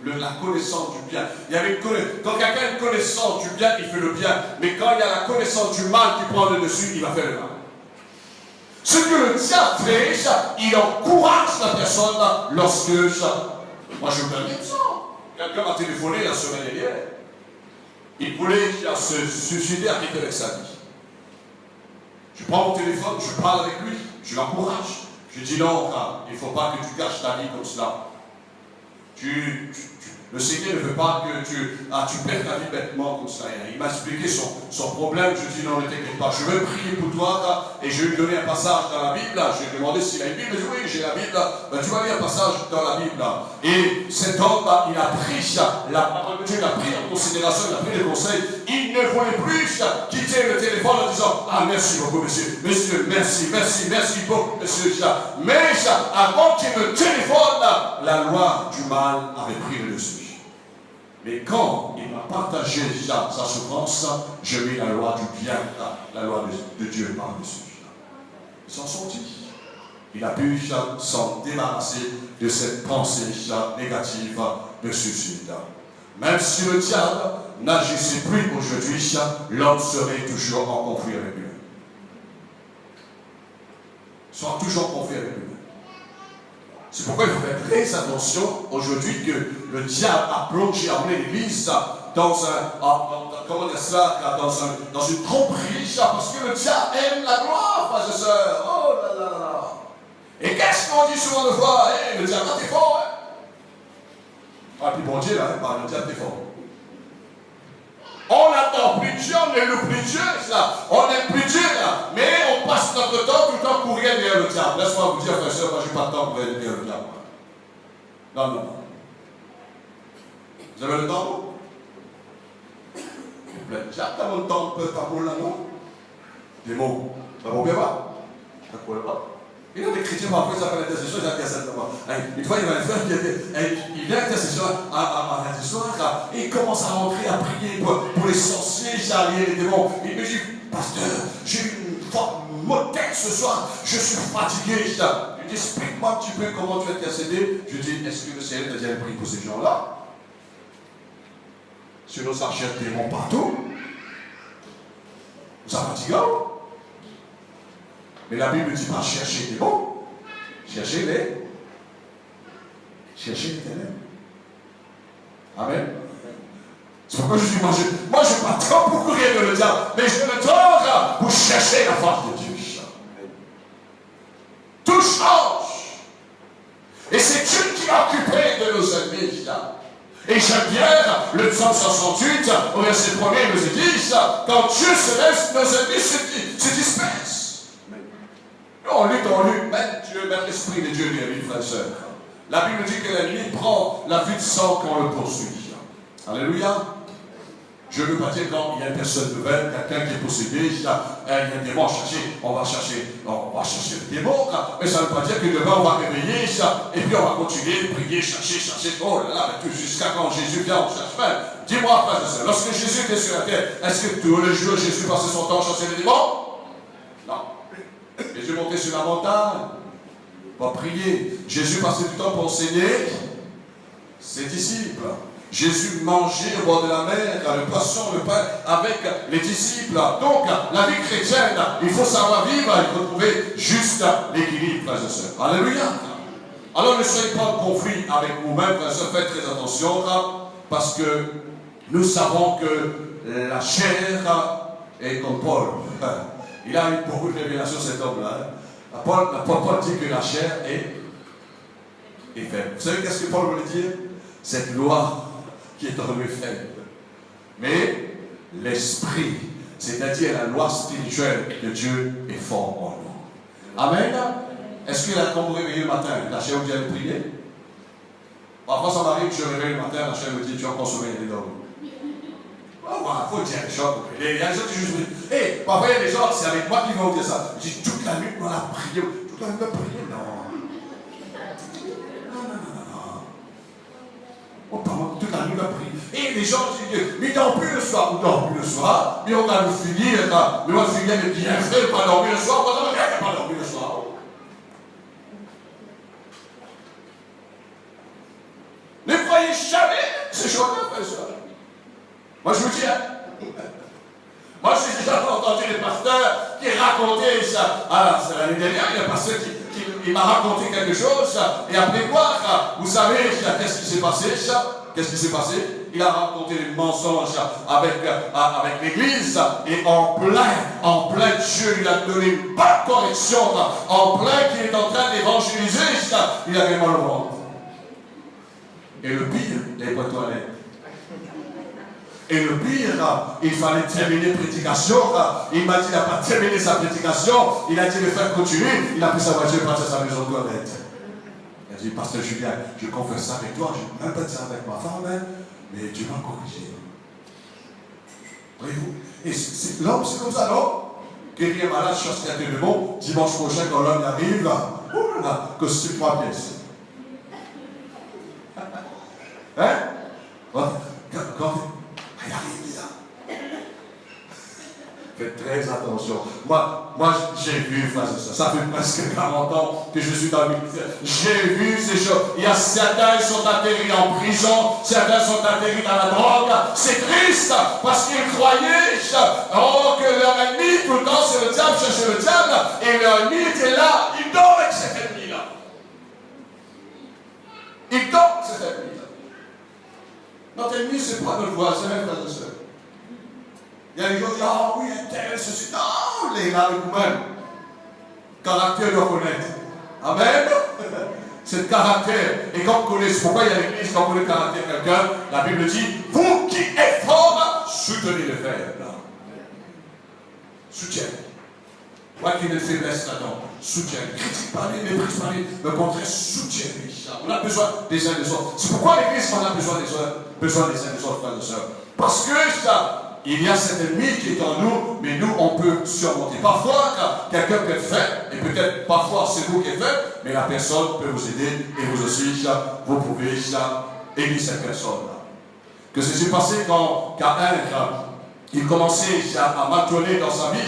La connaissance du bien. Quand quelqu'un a une connaissance du bien, il fait le bien. Mais quand il y a la connaissance du mal qui prend le dessus, il va faire le mal. Ce que le diable fait, il encourage la personne lorsque moi je me permets ça. Quelqu'un m'a téléphoné la semaine dernière. Il voulait se suicider avec sa vie. Je prends mon téléphone, je parle avec lui, je l'encourage. Je dis non, il ne faut pas que tu gâches ta vie comme cela. Le Seigneur ne veut pas que tu perds ta vie bêtement comme ça. Il m'a expliqué son problème. Je dis non, ne t'inquiète pas. Je veux prier pour toi et je vais lui donner un passage dans la Bible. Je lui ai demandé s'il a une Bible. Il m'a dit oui, j'ai la Bible. Ben, tu vas lire un passage dans la Bible. Et cet homme, il a pris la parole de Dieu, il a pris en considération, il a pris les conseils. Il ne voulait plus quitter le téléphone en disant ah, merci beaucoup, monsieur. Monsieur, merci beaucoup, monsieur. Mais avant qu'il me téléphone, la loi du mal avait pris le dessus. Mais quand il m'a partagé sa souffrance, je mis la loi du bien, la loi de Dieu par-dessus. Ils s'en sont dit. Il a pu s'en débarrasser de cette pensée négative de suicide. Même si le diable n'agissait plus aujourd'hui, l'homme serait toujours en conflit avec lui. Soit toujours en conflit avec lui. C'est pourquoi il faut faire très attention aujourd'hui que le diable a plongé, a emmené l'Église dans dans une tromperie, parce que le diable aime la gloire, frères et sœurs. Oh là là là. Et qu'est-ce qu'on dit souvent de fois? Le diable, t'es fort, hein? Ah, puis bon Dieu, là, le diable, t'es fort. On n'attend plus Dieu, on ne loue plus Dieu, là. On n'aime plus Dieu, là. Mais on passe notre temps tout le temps courir derrière le diable. Laisse-moi vous dire, frère et sœurs, moi, je n'ai pas de temps pour aller derrière le diable. Non, non, non. Vous avez le temps? Le diable, t'as le temps, pas pour là, non? Des mots. Ça va bien pas? Ça ne pas. Il y a des chrétiens, parfois, ils appellent l'intercession, ils intercèdent d'abord. Une fois, il y avait un frère qui était. Il vient à l'intercession à lundi soir, et il commence à rentrer, à prier pour les sorciers, les démons. Il me dit, pasteur, j'ai une mot de tête ce soir, je suis fatigué. Je lui dis, explique-moi un petit peu comment tu as intercédé. Je lui dis, est-ce que le Seigneur t'a déjà prié pour ces gens-là? Sur nos archères de démons partout. Vous êtes fatigant? Mais la Bible ne dit pas chercher des bons, chercher les ténèbres. Amen. C'est pourquoi je dis, moi je n'ai pas de temps pour courir de le diable, mais je me temps pour chercher la face de Dieu. Tout change. Et c'est Dieu qui est occupé de nos ennemis. Et j'aime bien le psaume 68, au verset 1er, il nous dit, quand Dieu se laisse, nos ennemis se dispersent. On lutte, même Dieu, même l'Esprit de Dieu lui, frères et sœurs. La Bible dit que l'ennemi prend la vue de sang quand on le poursuit. Alléluia. Je ne veux pas dire quand il y a une personne nouvelle, quelqu'un qui est possédé, il y a un démon à chercher, on va chercher le démon, mais ça ne veut pas dire que demain on va réveiller ça, et puis on va continuer, prier, chercher, oh là là, jusqu'à quand Jésus vient, on cherche même. Dis-moi, frère et sœur, lorsque Jésus était sur la terre, est-ce que tous les jours Jésus passait son temps à chasser les démons? Non. Jésus montait sur la montagne, va prier. Jésus passait du temps pour enseigner ses disciples. Jésus mangeait au bord de la mer, le poisson, le pain, avec les disciples. Donc, la vie chrétienne, il faut savoir vivre, il faut trouver juste l'équilibre, frères et sœurs. Alléluia. Alors, ne soyez pas en conflit avec vous-même, frères et sœurs, faites très attention, parce que nous savons que la chair est comme Paul. Il a eu beaucoup de révélations, cet homme-là. Paul dit que la chair est faible. Vous savez qu'est-ce que Paul voulait dire? Cette loi qui est en lui faible. Mais l'esprit, c'est-à-dire la loi spirituelle de Dieu, est fort en nous. Amen. Est-ce que quand vous réveillez le matin, la chair vous dit d'aller prier? Parfois, ça m'arrive que je réveille le matin, la chair me dit, tu as consommé les dormes. Il faut dire les choses. Il y a des gens qui disent, parfois il y a des gens, c'est avec moi qui vont dire ça. Je dis, toute la nuit, on a prié. Toute la nuit, on a prié. Non. Toute la nuit, on a prié. Et les gens disent, mais dors plus le soir. On dort plus le soir. Mais on va nous finir. Mais on va finir de bien faire, pas dormir le soir. On va pas dormir le soir. Ne croyez jamais ces choses-là, frère et sœur. Moi, je vous dis, moi, j'ai déjà entendu des pasteurs qui racontaient ça. Alors, c'est l'année dernière, il y a un pasteur qui m'a raconté quelque chose, et après quoi, vous savez, qu'est-ce qui s'est passé, Qu'est-ce qui s'est passé? Il a raconté des mensonges avec l'église, et en plein Dieu, il a donné une bonne correction, en plein qu'il est en train d'évangéliser, il avait mal au ventre. Et le pire, les boîtes toilettes. Et le pire, il fallait terminer la prédication. Il m'a dit qu'il n'a pas terminé sa prédication. Il a dit de faire continuer. Il a pris sa voiture et parti à sa maison de toilette. Il a dit, pasteur Julien, je confesse ça avec toi. Je n'ai même pas dit ça avec ma femme, mais Dieu m'a corrigé. Voyez-vous? Et l'homme, c'est comme ça, non? Guéri est malade, chasse qu'il y a des démons. Dimanche prochain, quand l'homme arrive, costume 3 pièces. Hein? Quand il arrive là. Faites très attention. Moi j'ai vu, ça fait presque 40 ans que je suis dans le ministère. J'ai vu ces choses. Il y a certains qui sont atterris en prison, certains sont atterris dans la drogue. C'est triste parce qu'ils croyaient que leur ennemi, tout le temps, c'est le diable, cherchait le diable, et leur ennemi était là. Il dort avec cet ennemi-là. cet ennemi. Notre ennemi, ce n'est pas notre voisin, frères et sœurs. Il y a des gens qui disent, ah oui, un tel, ceci. Non, les là, vous-même. Caractère doit connaître. Amen. C'est le caractère. Et quand on connaît, c'est pourquoi il y a l'église, quand on connaît le caractère de quelqu'un, la Bible dit, vous qui êtes fort, soutenez le frère. Soutien. Moi qui ne faiblesse là-dedans, soutien. Critique par lui, méprise par lui, mais au contraire, soutien. On a besoin des uns des autres. C'est pourquoi l'église, on a besoin des uns des autres, frères et sœurs. Parce que ça, il y a cet ennemi qui est en nous, mais nous, on peut surmonter. Parfois, quelqu'un peut être fait, et peut-être parfois c'est vous qui êtes fait, mais la personne peut vous aider, et vous aussi, vous pouvez aider cette personne-là. Que ce s'est passé quand Caïn, il commençait à mal tourner dans sa vie,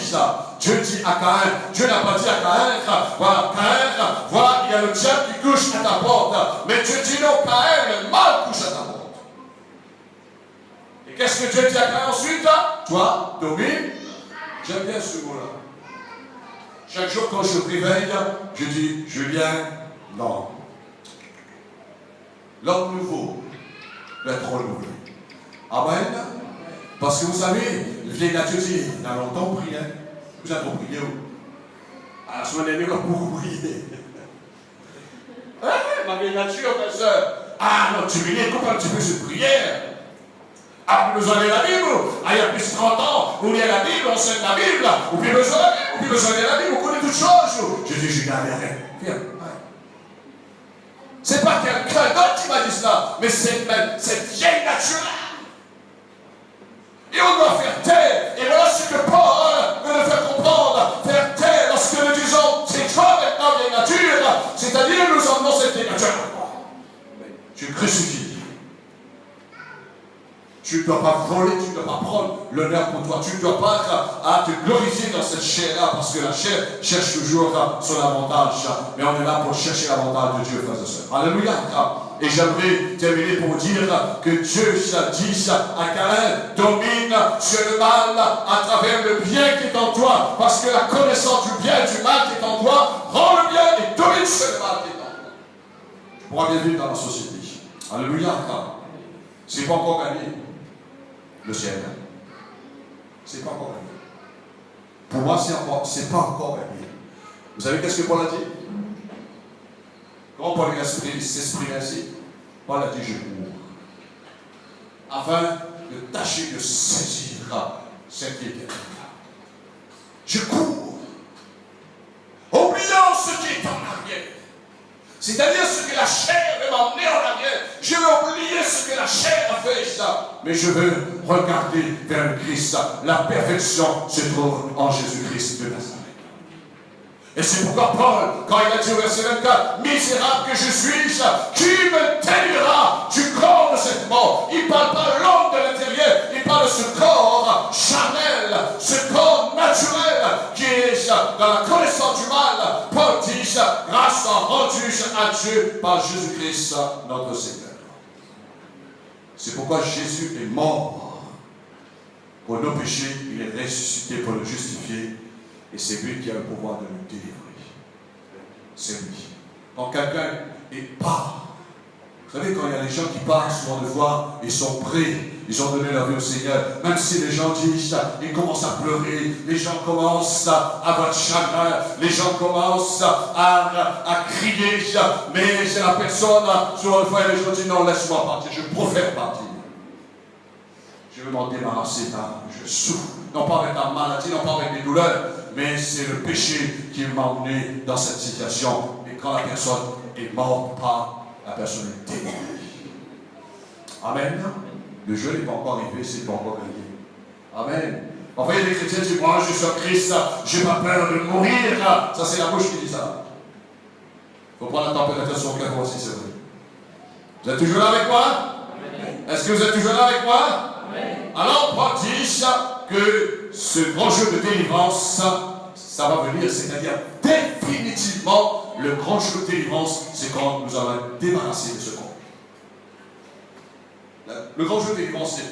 Dieu dit à Caïn, Dieu n'a pas dit à Caïn, voilà, Caïn, voilà, il y a le diable qui couche à ta porte. Mais Dieu dit non, Caïn, le mal couche à ta porte. Et qu'est-ce que Dieu dit à Caïn ensuite? Toi, domine. J'aime bien ce mot-là. Chaque jour quand je me réveille, je dis, Julien, non. L'homme nouveau doit être renouvelé. Amen. Parce que vous savez, le vieil nature dit, il a longtemps prié. Vous avez prié où? À la semaine dernière, on a beaucoup prié. Ma vieille nature, ma soeur. Ah non, tu viens, écoute un petit peu cette prière. Ah, vous besoin de la Bible? Ah, il y a plus de 30 ans, vous lisez la Bible, on sait la Bible. Vous avez besoin de la Bible, vous avez besoin de la Bible, vous connaissez toutes choses. Je dis, je garde rien. Viens. C'est pas quelqu'un d'autre qui m'a dit cela, mais c'est même cette vieille nature-là. Et on doit faire taire. Et voilà ce que Paul veut nous faire comprendre. Faire taire lorsque nous disons, c'est toi maintenant vieille nature. C'est-à-dire, nous emmenons cette vieille nature. Tu crucifies. Tu ne dois pas voler, tu ne dois pas prendre l'honneur pour toi. Tu ne dois pas te glorifier dans cette chair-là, parce que la chair cherche toujours son avantage. Mais on est là pour chercher l'avantage de Dieu, frères et sœurs. Alléluia. Et j'aimerais terminer pour dire que Dieu dit à Caïn, domine sur le mal à travers le bien qui est en toi. Parce que la connaissance du bien et du mal qui est en toi rend le bien et domine sur le mal qui est en toi. Tu pourras bien vivre dans la société. Alléluia. C'est pas encore gagné. Le ciel. C'est pas encore gagné. Pour moi, c'est pas encore gagné. Vous savez qu'est-ce que Paul a dit? Comment Paul s'exprime ainsi? Paul a dit, je cours. Afin de tâcher de saisir cette vie éternelle. Je cours. Oubliant ce qui est en arrière. C'est-à-dire ce que la chair veut m'emmener en arrière. Je veux oublier ce que la chair a fait, ça. Mais je veux regarder vers le Christ. La perfection se trouve en Jésus-Christ de Nazareth. Et c'est pourquoi Paul, quand il a dit au verset 24, misérable que je suis, qui me délivrera du corps de cette mort? Il ne parle pas de l'homme de l'intérieur, il parle de ce corps charnel, ce corps naturel qui est dans la connaissance du mal. Paul dit, grâce rendue à Dieu par Jésus-Christ, notre Seigneur. C'est pourquoi Jésus est mort pour nos péchés, il est ressuscité pour nous justifier. Et c'est lui qui a le pouvoir de nous délivrer. C'est lui. Quand quelqu'un part, vous savez, quand il y a des gens qui partent, souvent de fois, ils sont prêts, ils ont donné leur vie au Seigneur. Même si les gens disent, ils commencent à pleurer, les gens commencent à avoir de chagrin, les gens commencent à crier, mais c'est la personne, souvent de fois, les gens disent, non, laisse-moi partir, je préfère partir. Je veux m'en débarrasser, je souffre. Non pas avec la maladie, non pas avec des douleurs, mais c'est le péché qui m'a emmené dans cette situation. Et quand la personne est morte, la personne est délivrée. Amen. Le jeu n'est pas encore arrivé, c'est pas encore gagné. Amen. Enfin, il y a des chrétiens qui disent, moi je suis en Christ, je n'ai pas peur de mourir. Ça, c'est la bouche qui dit ça. Il faut prendre la température sur le cœur aussi, c'est vrai. Vous êtes toujours là avec moi? Est-ce que vous êtes toujours là avec moi? Alors, Paul dit que ce grand jeu de délivrance, ça va venir, c'est-à-dire définitivement, le grand jeu de délivrance, c'est quand nous allons être débarrassés de ce corps. Le grand jeu de délivrance, c'est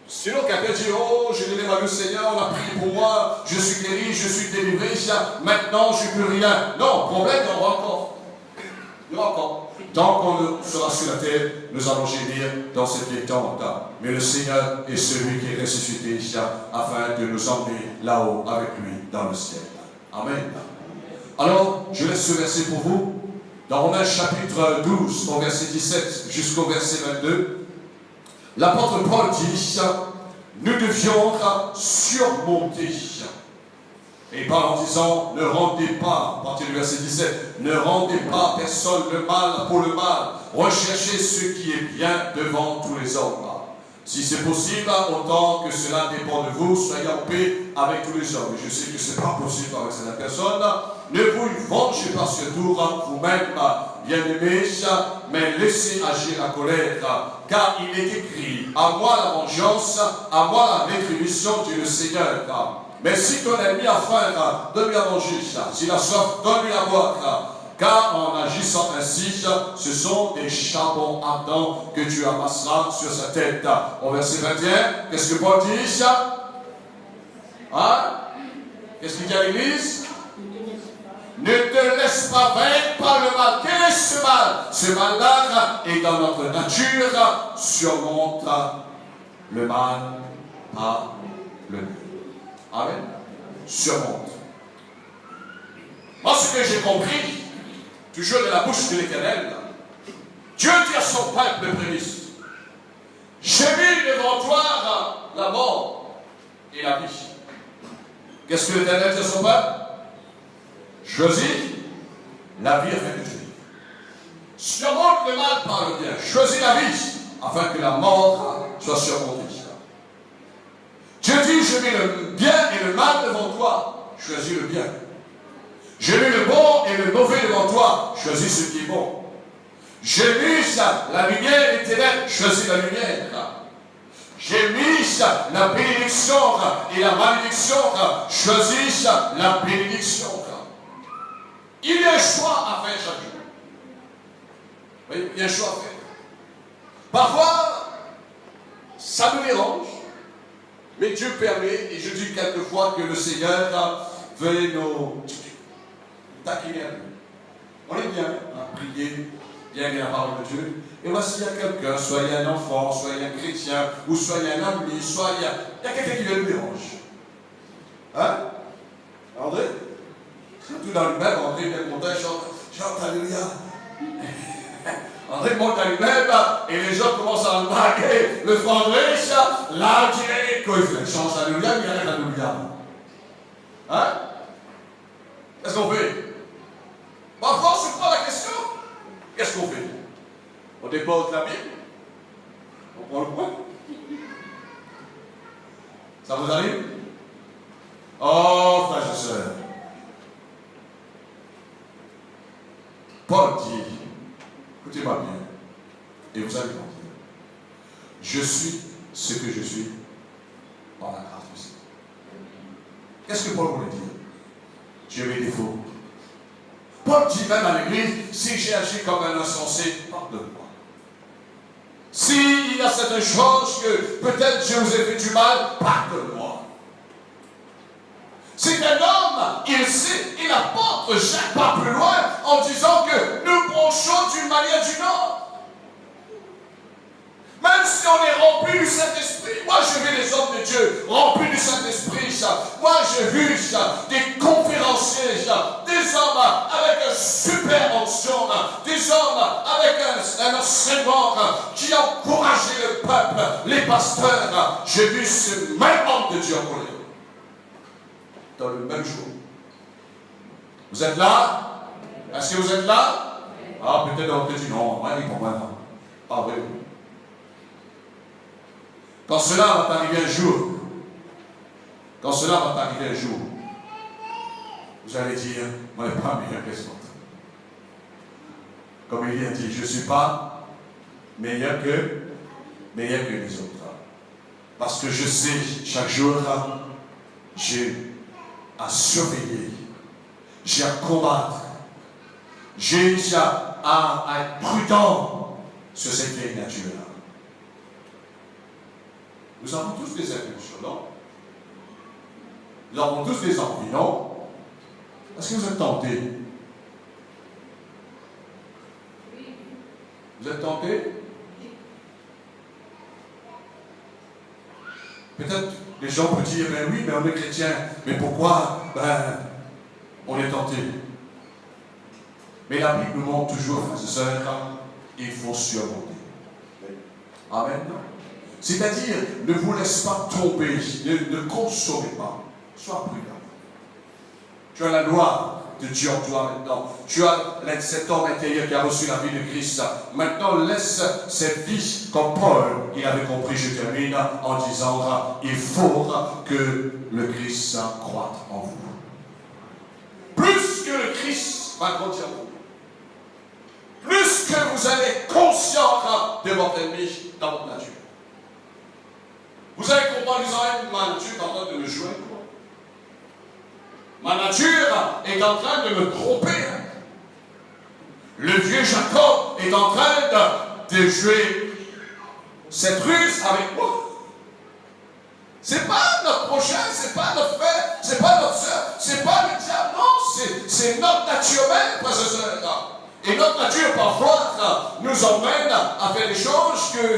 sinon quelqu'un dit, oh, j'ai donné ma vie au Seigneur, on a prié pour moi, je suis guéri, je suis délivré, maintenant je ne peux rien. Non, problème, on va encore. Il y aura encore. Tant qu'on sera sur la terre, nous allons gémir dans cette détente. Mais le Seigneur est celui qui est ressuscité afin de nous emmener là-haut avec lui dans le ciel. Amen. Alors, je laisse ce verset pour vous. Dans Romains chapitre 12, au verset 17 jusqu'au verset 22, l'apôtre Paul dit, nous devions surmonter. Et il parle en disant, ne rendez pas, à partir du verset 17, ne rendez pas à personne le mal pour le mal. Recherchez ce qui est bien devant tous les hommes. Si c'est possible, autant que cela dépend de vous, soyez en paix avec tous les hommes. Et je sais que ce n'est pas possible avec certaines personnes. Ne vous vengez pas sur tour vous-même, bien-aimés, mais laissez agir la colère. Car il est écrit, à moi la vengeance, à moi la rétribution, dit le Seigneur. Mais si ton ennemi a faim, donne-lui à manger. S'il a soif, donne-lui à boire. Car en agissant ainsi, ce sont des charbons ardents que tu amasseras sur sa tête. Au verset 21, qu'est-ce que Paul dit? Hein? Qu'est-ce qu'il dit à l'église? Ne te laisse pas vaincre par le mal. Quel est ce mal? Ce mal-là est dans notre nature, surmonte le mal par le bien. Amen. Surmonte. Moi, ce que j'ai compris, toujours de la bouche de l'Éternel, Dieu dit à son peuple le prémisse, j'ai mis devant toi la mort et la vie. Qu'est-ce que l'Éternel dit à son peuple? Choisis la vie afin que tu vives. Surmonte le mal par le bien. Choisis la vie afin que la mort soit surmontée. Dieu dit, je mets le bien et le mal devant toi. Choisis le bien. J'ai mis le bon et le mauvais devant toi. Choisis ce qui est bon. J'ai mis la lumière et les ténèbres. Choisis la lumière. J'ai mis la bénédiction et la malédiction. Choisis la bénédiction. Il y a un choix à faire chaque jour. Oui, il y a un choix à faire. Parfois, ça nous dérange. Mais Dieu permet, et je dis quelquefois que le Seigneur veut nous taquiner un peu. On est bien à prier, bien la parole de Dieu. Et voici, il y a quelqu'un, soit il y a un enfant, soit il y a un chrétien, ou soit il y a un ami, soit il y a quelqu'un qui vient nous déranger. Hein? André? Surtout dans le même, André vient monter, chante Alléluia. André monte à lui-même et les gens commencent à marquer le frère André, là, quand il fait une chance Alléluia, il arrête Alléluia. Hein? Qu'est-ce qu'on fait? Parfois, on se pose la question. Qu'est-ce qu'on fait? On dépose la Bible? On prend le point? Ça vous arrive? Oh, frères et sœurs. Paul dit, écoutez-moi bien, et vous allez comprendre. Je suis ce que je suis par la grâce du Seigneur. Qu'est-ce que Paul voulait dire? J'ai mes défauts. Paul dit même à l'église, si j'ai agi comme un insensé, pardonne-moi. S'il y a certaines choses que peut-être je vous ai fait du mal, pardonne-moi. C'est un homme, il apporte chaque pas plus loin en disant que nous penchons d'une manière ou d'une autre. Même si on est rempli du Saint-Esprit, moi je vu des hommes de Dieu remplis du Saint-Esprit, moi j'ai vu des conférenciers, des hommes avec une super onction, des hommes avec un enseignement qui a encouragé le peuple, les pasteurs. J'ai vu ce même homme de Dieu en colère. Dans le même jour. Vous êtes là? Est-ce que vous êtes là? Ah, peut-être on peut dire non, moi, pour moi, non. Pas vrai. Quand cela va t'arriver un jour, vous allez dire, moi, je ne suis pas meilleur que les autres. Comme il a dit, je ne suis pas meilleur que les autres. Parce que je sais, chaque jour, j'ai à surveiller, j'ai à combattre, j'ai à être prudent sur cette vieille nature-là. Nous avons tous des impulsions, non? Nous avons tous des envies, non? Est-ce que vous êtes tentés? Vous êtes tentés? Peut-être les gens peuvent dire, ben oui, mais on est chrétien. Mais pourquoi? Ben, on est tenté. Mais la Bible nous montre toujours, frères et sœurs, il faut surmonter. Amen. C'est-à-dire, ne vous laisse pas tomber, ne consommez pas. Sois prudent. Tu as la loi de Dieu en toi maintenant. Tu as cet homme intérieur qui a reçu la vie de Christ. Maintenant, laisse cette vie comme Paul, il avait compris, je termine en disant, il faut que le Christ croît en vous. Plus que le Christ va grandir en vous. Plus que vous allez être conscient de votre ennemi dans votre nature. Vous allez comprendre, ma nature est en train de me jouer. Ma nature est en train de me tromper. Le vieux Jacob est en train de jouer cette ruse avec moi. C'est pas notre prochain, c'est pas notre frère, c'est pas notre soeur, c'est pas le diable, non, c'est notre nature même, frères et sœurs. Et notre nature, parfois, nous emmène à faire des choses que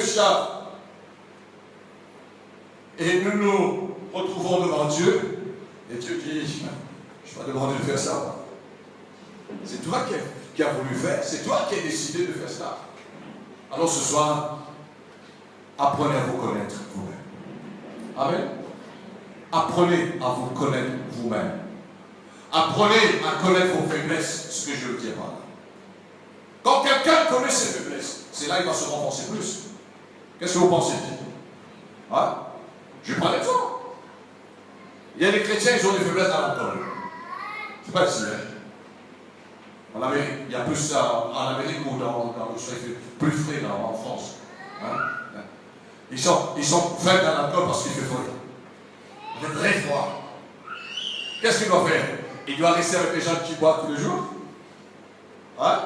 et nous nous retrouvons devant Dieu, et Dieu dit, je ne vais pas demander de faire ça. C'est toi qui as voulu faire, c'est toi qui as décidé de faire ça. Alors ce soir, apprenez à vous connaître vous-même. Amen. Apprenez à vous connaître vous-même. Apprenez à connaître vos faiblesses, ce que je veux dire par là. Quand quelqu'un connaît ses faiblesses, c'est là qu'il va se renforcer plus. Qu'est-ce que vous pensez? Hein? Je prends l'exemple. Il y a des chrétiens, ils ont des faiblesses à l'alcool. C'est pas ici, hein? En Amérique, il y a plus ça en Amérique ou dans le plus frais en France. Hein? Ils sont faits à l'alcool parce qu'il fait froid. Il fait très froid. Qu'est-ce qu'il doit faire? Il doit rester avec les gens qui boivent tous les jours. Hein?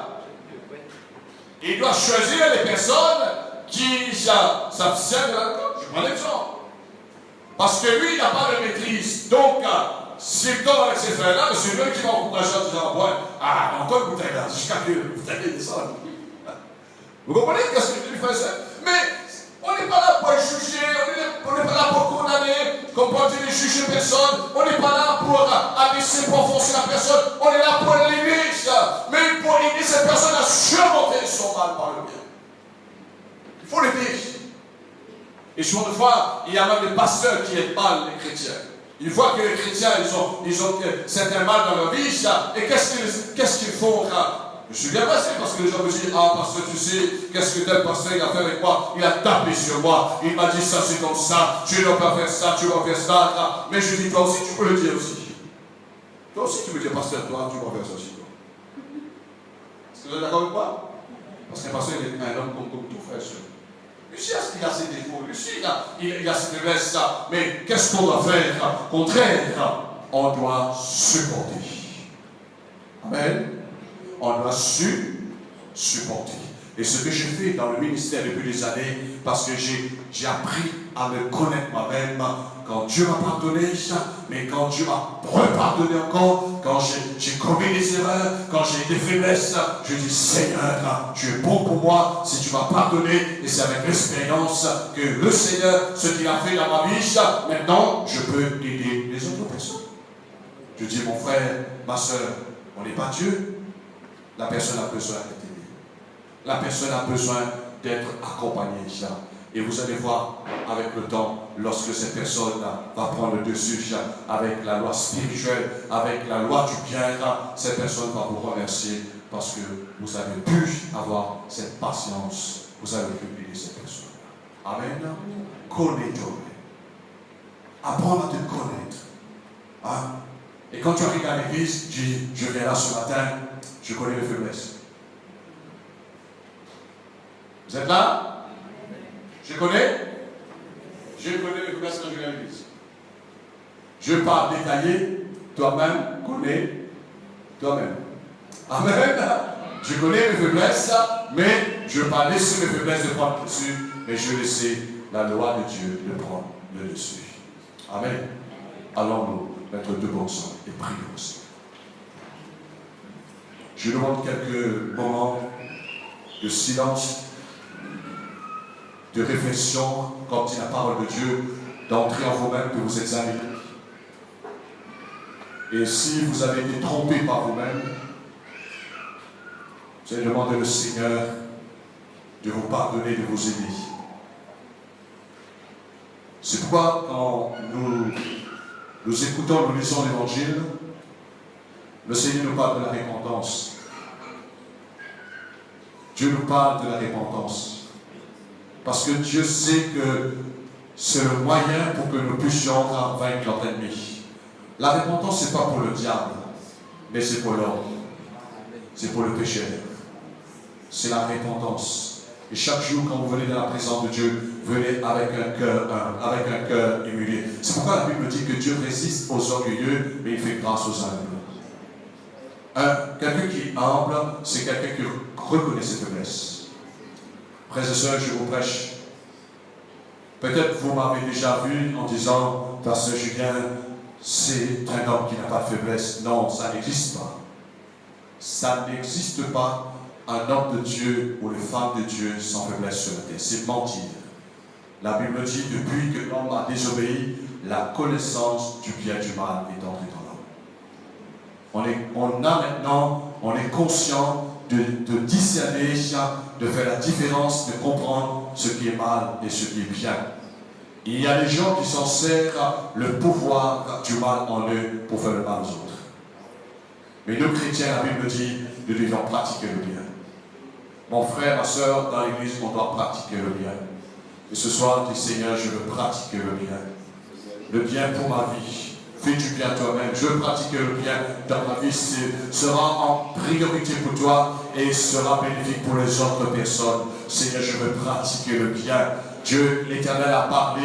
Il doit choisir les personnes qui s'abstiennent de l'alcool. Je prends l'exemple. Parce que lui, il n'a pas de maîtrise. Donc, s'il tombe avec ses frères-là, c'est lui qui va encourager en disant, ouais, encore une bouteille là, jusqu'à que vous allez descendre. Vous comprenez qu'est-ce que je lui faisais? Mais on n'est pas là pour juger, on n'est pas là pour condamner, comme Paul dit, juger personne. On n'est pas là pour abaisser, pour enfoncer la personne. On est là pour l'aider, mais pour aider cette personne à surmonter son mal par le bien. Il faut l'aider. Et souvent de fois, il y a même des pasteurs qui aident mal les chrétiens. Une fois que les chrétiens, ils ont certains mal dans leur vie, et qu'est-ce qu'ils font? Je suis bien passé parce que les gens me disent, pasteur, tu sais, qu'est-ce que tel pasteur il a fait avec moi? Il a tapé sur moi, il m'a dit ça, c'est comme ça, tu ne dois pas faire ça, tu dois faire ça. Mais je dis, toi aussi, tu peux le dire aussi. Toi aussi, tu peux dire, pasteur, toi, tu dois faire ça aussi. Est-ce que vous êtes d'accord avec moi? Parce qu'un pasteur, il est un homme comme tout, frère. Lui aussi, il a ses défauts, lui aussi, il a ses faiblesses, mais qu'est-ce qu'on doit faire? Contraire, on doit supporter. Amen. On doit supporter. Et ce que j'ai fait dans le ministère depuis des années, parce que j'ai appris à me connaître moi-même, quand Dieu m'a pardonné, mais quand Dieu m'a repardonné encore, quand j'ai commis des erreurs, quand j'ai des faiblesses, je dis Seigneur, tu es bon pour moi, si tu m'as pardonné, et c'est avec l'expérience que le Seigneur, ce qu'il a fait dans ma vie, maintenant je peux aider les autres personnes. Je dis mon frère, ma soeur, on n'est pas Dieu. La personne a besoin d'être aidée. La personne a besoin d'être accompagnée. Et vous allez voir avec le temps, lorsque cette personne va prendre le dessus avec la loi spirituelle, avec la loi du bien, cette personne va vous remercier parce que vous avez pu avoir cette patience. Vous avez pu aider cette personne. Amen. Connais-toi. Apprends à te connaître. Hein? Et quand tu arrives à l'église, tu dis, je viens là ce matin, je connais les faiblesses. Vous êtes là? Je connais les faiblesses quand je viens à l'église. Je ne vais pas détailler, toi-même, connais toi-même. Amen. Je connais mes faiblesses, mais je ne vais pas laisser mes faiblesses de prendre le dessus, mais je vais laisser la loi de Dieu de prendre le dessus. Amen. Allons-nous mettre debout ensemble et prier aussi. Je demande quelques moments de silence de réflexion, comme dit la parole de Dieu, d'entrer en vous-même, de vous examiner. Et si vous avez été trompé par vous-même, vous allez demander au Seigneur de vous pardonner, de vous aider. C'est pourquoi quand nous écoutons, nous lisons l'Évangile, le Seigneur nous parle de la repentance. Dieu nous parle de la repentance. Parce que Dieu sait que c'est le moyen pour que nous puissions vaincre notre ennemi. La repentance, ce n'est pas pour le diable, mais c'est pour l'homme. C'est pour le pécheur. C'est la repentance. Et chaque jour, quand vous venez dans la présence de Dieu, venez avec un cœur humilié. C'est pourquoi la Bible dit que Dieu résiste aux orgueilleux, mais il fait grâce aux humbles. Quelqu'un qui est humble, c'est quelqu'un qui reconnaît ses faiblesses. Frères et sœurs, je vous prêche. Peut-être vous m'avez déjà vu en disant, Pasteur Julien, c'est un homme qui n'a pas de faiblesse. Non, ça n'existe pas. Ça n'existe pas un homme de Dieu ou une femme de Dieu sans faiblesse sur la terre. C'est mentir. La Bible dit, depuis que l'homme a désobéi, la connaissance du bien et du mal est entrée dans l'homme. On est conscient de discerner, de faire la différence, de comprendre ce qui est mal et ce qui est bien. Il y a des gens qui s'en servent le pouvoir du mal en eux pour faire le mal aux autres. Mais nous chrétiens, la Bible dit, nous devons pratiquer le bien. Mon frère, ma soeur, dans l'église, on doit pratiquer le bien. Et ce soir, dis Seigneur, je veux pratiquer le bien. Le bien pour ma vie. Fais du bien toi-même. Je veux pratiquer le bien dans ma vie. Sera en priorité pour toi et sera bénéfique pour les autres personnes. Seigneur, je veux pratiquer le bien. Dieu, l'Éternel, a parlé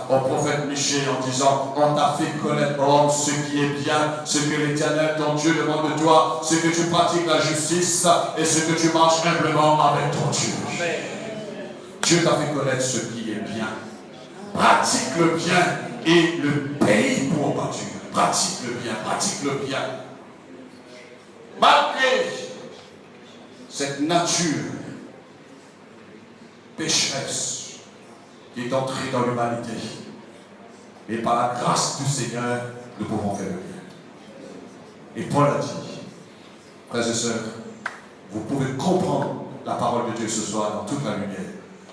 au prophète Michée en disant, on t'a fait connaître, homme, ce qui est bien, ce que l'Éternel, ton Dieu, demande de toi, c'est que tu pratiques la justice et ce que tu marches humblement avec ton Dieu. Dieu t'a fait connaître ce qui est bien. Pratique le bien et le pays pour battu. Pratique le bien, pratique le bien. Malgré cette nature pécheresse qui est entrée dans l'humanité, et par la grâce du Seigneur, nous pouvons faire le bien. Et Paul a dit, frères et sœurs, vous pouvez comprendre la parole de Dieu ce soir dans toute la lumière.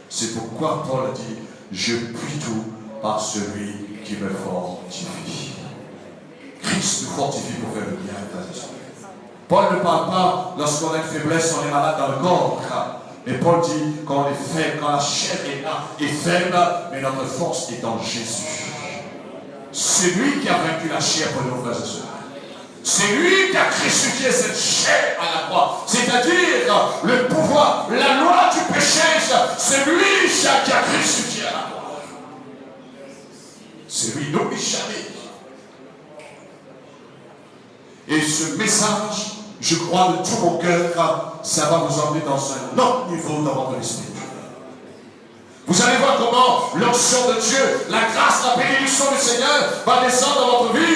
C'est pourquoi Paul a dit, je puis tout par celui qui me fortifie. Christ nous fortifie pour faire le bien, frères et sœurs. Paul ne parle pas lorsqu'on a une faiblesse, on est malade dans le corps. Et Paul dit, quand on est faible, quand la chair est faible, mais notre force est en Jésus. C'est lui qui a vaincu la chair pour nos frères et sœurs. C'est lui qui a crucifié cette chair à la croix. C'est-à-dire le pouvoir, la loi du péché, c'est lui qui a crucifié à la croix. C'est lui, n'oublie jamais. Et ce message, je crois de tout mon cœur, ça va vous emmener dans un autre niveau dans votre esprit. Vous allez voir comment l'onction de Dieu, la grâce, la bénédiction du Seigneur va descendre dans votre vie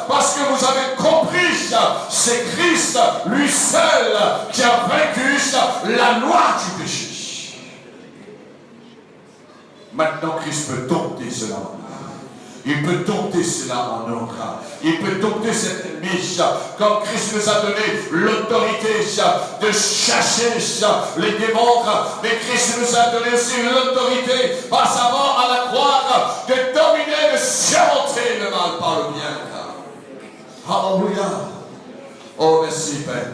parce que vous avez compris, c'est Christ, lui seul, qui a vaincu la loi du péché. Maintenant, Christ peut dompter cela. Il peut dompter cela en nous. Il peut dompter cet ennemi. Comme Christ nous a donné l'autorité de chasser les démons. Mais Christ nous a donné aussi l'autorité, par sa mort à la croix, de dominer, de surmonter le mal par le bien. Alléluia. Oh, merci Père.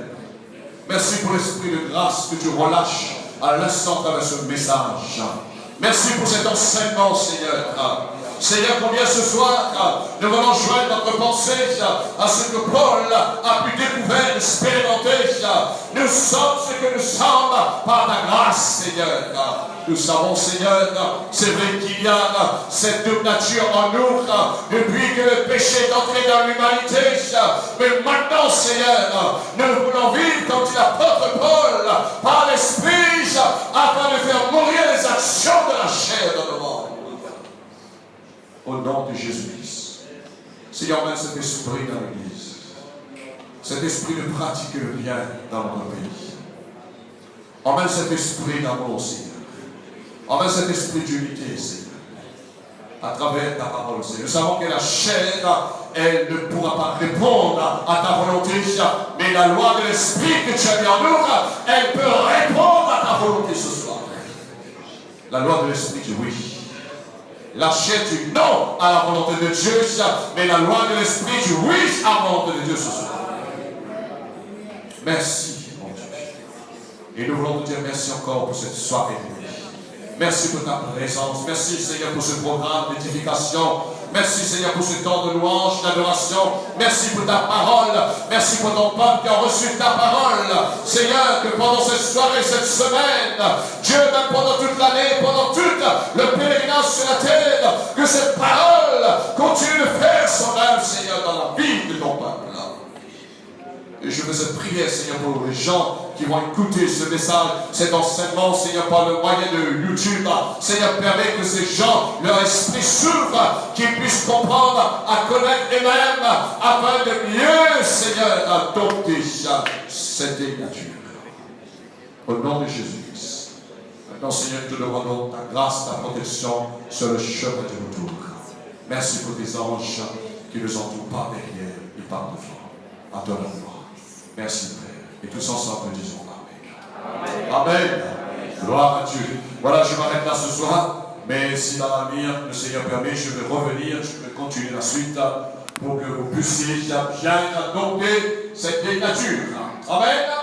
Merci pour l'esprit de grâce que tu relâches à l'instant avec ce message. Merci pour cet enseignement, Seigneur. Seigneur, combien ce soir, nous allons joindre notre pensée à ce que Paul a pu découvrir, expérimenter. Nous sommes ce que nous sommes par ta grâce, Seigneur. Nous savons, Seigneur, c'est vrai qu'il y a cette double nature en nous depuis que le péché est entré dans l'humanité. Mais maintenant, Seigneur, nous voulons vivre comme dit l'apôtre Paul, par l'Esprit, afin de faire mourir les actions de la chair dans le monde. Au nom de Jésus-Christ. Seigneur, emmène cet esprit dans l'Église. Cet esprit de pratiquer le bien dans notre pays. Emmène cet esprit d'amour, Seigneur. Envers cet esprit d'unité, Seigneur. À travers ta parole, Seigneur. Nous savons que la chair, elle ne pourra pas répondre à ta volonté, mais la loi de l'esprit que tu as mis en nous, elle peut répondre à ta volonté ce soir. La loi de l'esprit dit oui. La chair dit non à la volonté de Dieu, mais la loi de l'esprit dit oui à la volonté de Dieu ce soir. Merci, mon Dieu. Et nous voulons te dire merci encore pour cette soirée. Merci pour ta présence. Merci, Seigneur, pour ce programme d'édification. Merci, Seigneur, pour ce temps de louange, d'adoration. Merci pour ta parole. Merci pour ton peuple qui a reçu ta parole. Seigneur, que pendant cette soirée, cette semaine, Dieu, même pendant toute l'année, pendant tout le pèlerinage sur la terre, que cette parole continue de faire son œuvre, Seigneur, dans la vie de ton peuple. Et je veux cette prière, Seigneur, pour les gens qui vont écouter ce message, cet enseignement, Seigneur, par le moyen de YouTube. Seigneur, permets que ces gens, leur esprit s'ouvre, qu'ils puissent comprendre, à connaître eux-mêmes, afin de mieux, Seigneur, adopter cette nature. Au nom de Jésus-Christ. Maintenant, Seigneur, nous te demandons ta grâce, ta protection sur le chemin de retour. Merci pour tes anges qui nous entourent par derrière et par devant. À toi la gloire. Merci, Père. Et tous ensemble, nous disons Amen. Amen. Gloire à Dieu. Voilà, je m'arrête là ce soir. Mais si dans l'avenir, le Seigneur permet, je vais revenir, je vais continuer la suite pour que vous puissiez bien adopter cette nature. Amen.